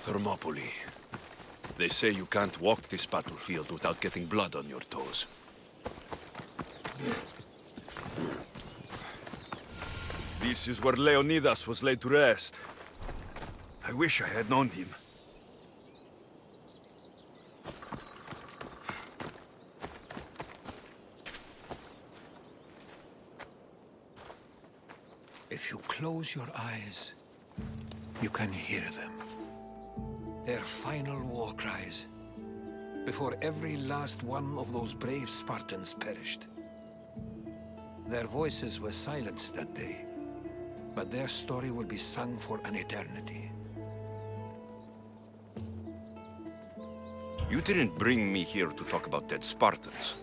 Thermopylae. They say you can't walk this battlefield without getting blood on your toes. This is where Leonidas was laid to rest. I wish I had known him. If you close your eyes, you can hear them. Their final war cries, before every last one of those brave Spartans perished. Their voices were silenced that day, but their story will be sung for an eternity. You didn't bring me here to talk about dead Spartans.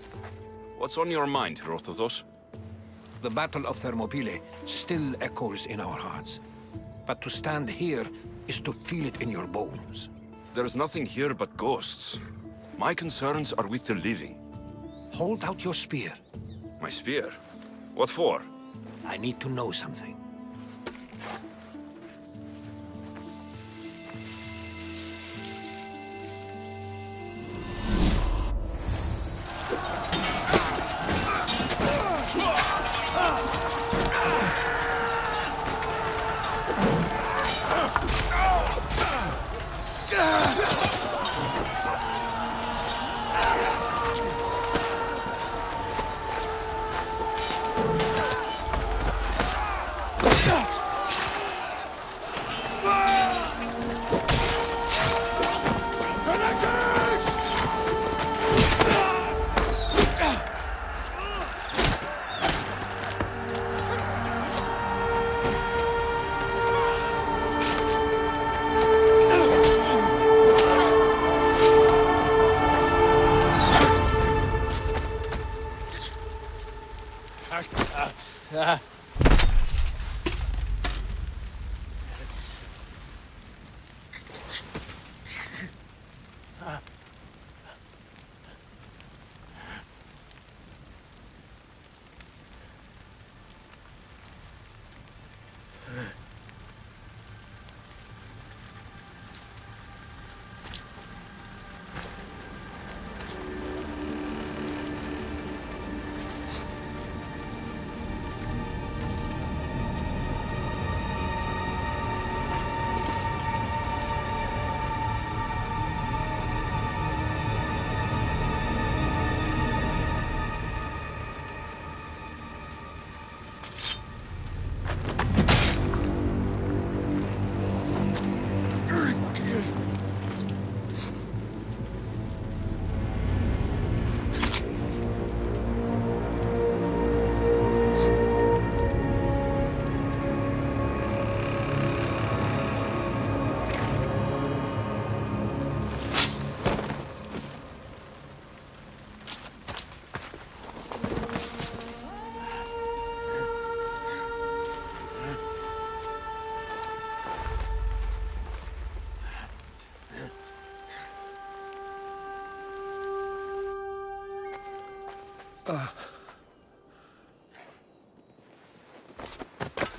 What's on your mind, Herodotus? The Battle of Thermopylae still echoes in our hearts. But to stand here is to feel it in your bones. There's nothing here but ghosts. My concerns are with the living. Hold out your spear. My spear? What for? I need to know something.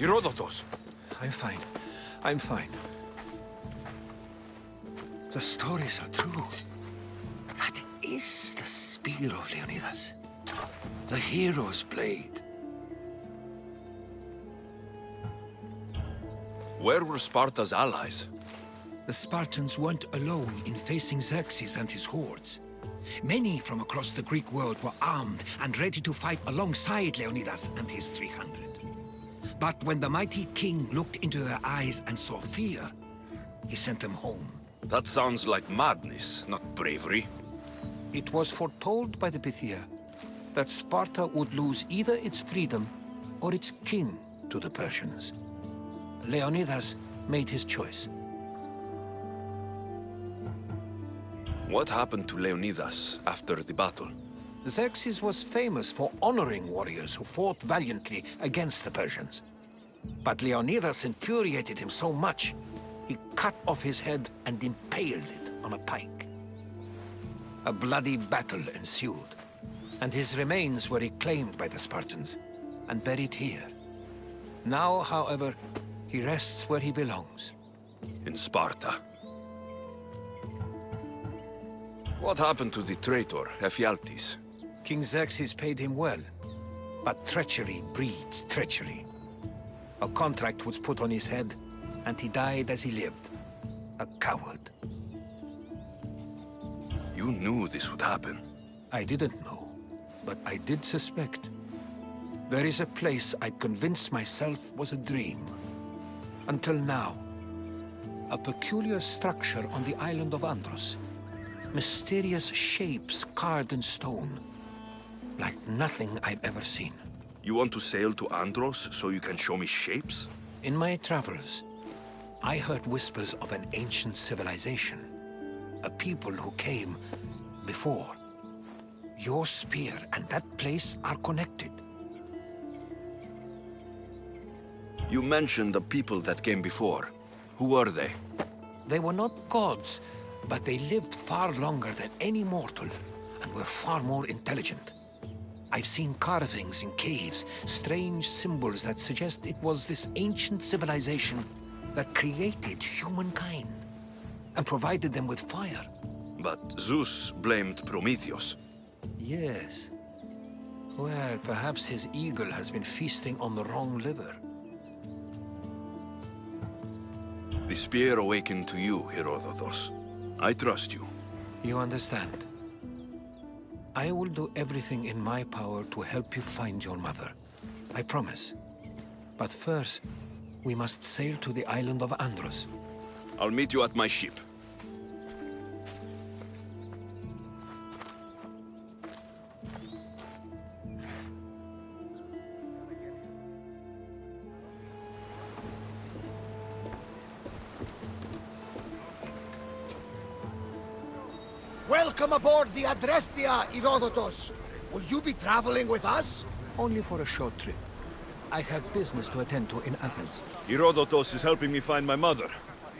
Herodotus! I'm fine. I'm fine. The stories are true. That is the spear of Leonidas. The hero's blade. Where were Sparta's allies? The Spartans weren't alone in facing Xerxes and his hordes. Many from across the Greek world were armed and ready to fight alongside Leonidas and his 300. But when the mighty king looked into their eyes and saw fear, he sent them home. That sounds like madness, not bravery. It was foretold by the Pythia that Sparta would lose either its freedom or its kin to the Persians. Leonidas made his choice. What happened to Leonidas after the battle? Xerxes was famous for honoring warriors who fought valiantly against the Persians. But Leonidas infuriated him so much, he cut off his head and impaled it on a pike. A bloody battle ensued. and his remains were reclaimed by the Spartans and buried here. Now, however, he rests where he belongs. In Sparta. What happened to the traitor, Ephialtes? King Xerxes paid him well, but treachery breeds treachery. A contract was put on his head, and he died as he lived. A coward. You knew this would happen. I didn't know, but I did suspect. There is a place I'd convinced myself was a dream. Until now. A peculiar structure on the island of Andros. Mysterious shapes carved in stone. Like nothing I've ever seen. You want to sail to Andros so you can show me shapes? In my travels, I heard whispers of an ancient civilization. A people who came before. Your spear and that place are connected. You mentioned the people that came before. Who were they? They were not gods, but they lived far longer than any mortal, and were far more intelligent. I've seen carvings in caves, strange symbols that suggest it was this ancient civilization that created humankind, and provided them with fire. But Zeus blamed Prometheus. Yes. Well, perhaps his eagle has been feasting on the wrong liver. The spear awakened to you, Herodotus. I trust you. You understand? I will do everything in my power to help you find your mother. I promise. But first, we must sail to the island of Andros. I'll meet you at my ship. Welcome aboard the Adrestia, Herodotus. Will you be traveling with us? Only for a short trip. I have business to attend to in Athens. Herodotus is helping me find my mother.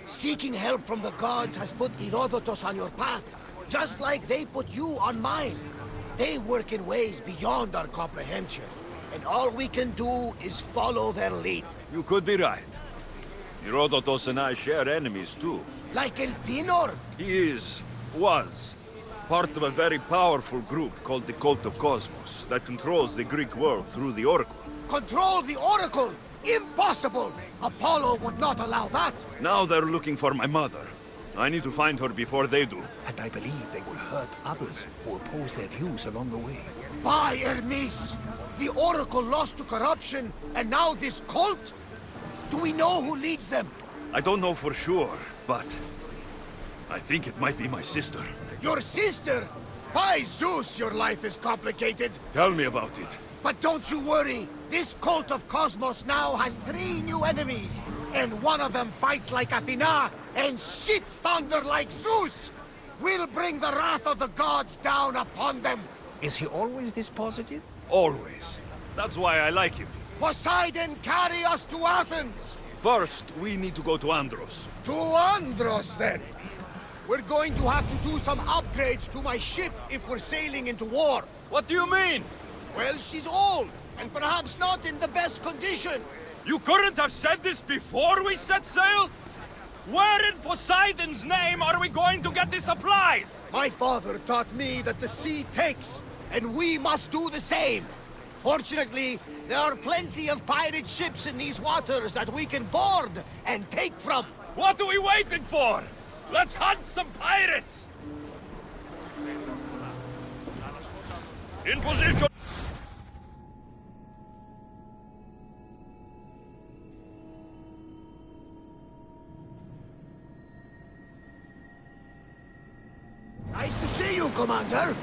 Seeking help from the gods has put Herodotus on your path, just like they put you on mine. They work in ways beyond our comprehension, and all we can do is follow their lead. You could be right. Herodotus and I share enemies too. Like Elpinor? He was, part of a very powerful group called the Cult of Cosmos that controls the Greek world through the Oracle. Control the Oracle? Impossible! Apollo would not allow that! Now they're looking for my mother. I need to find her before they do. And I believe they will hurt others who oppose their views along the way. By Hermes! The Oracle lost to corruption, and now this cult? Do we know who leads them? I don't know for sure, but I think it might be my sister. Your sister? By Zeus, your life is complicated. Tell me about it. But don't you worry. This cult of Cosmos now has 3 new enemies. And one of them fights like Athena and shits thunder like Zeus. We'll bring the wrath of the gods down upon them. Is he always this positive? Always. That's why I like him. Poseidon, carry us to Athens. First, we need to go to Andros. To Andros, then. We're going to have to do some upgrades to my ship if we're sailing into war. What do you mean? Well, she's old, and perhaps not in the best condition. You couldn't have said this before we set sail? Where in Poseidon's name are we going to get the supplies? My father taught me that the sea takes, and we must do the same. Fortunately, there are plenty of pirate ships in these waters that we can board and take from. What are we waiting for? Let's hunt some pirates! In position! Nice to see you, Commander.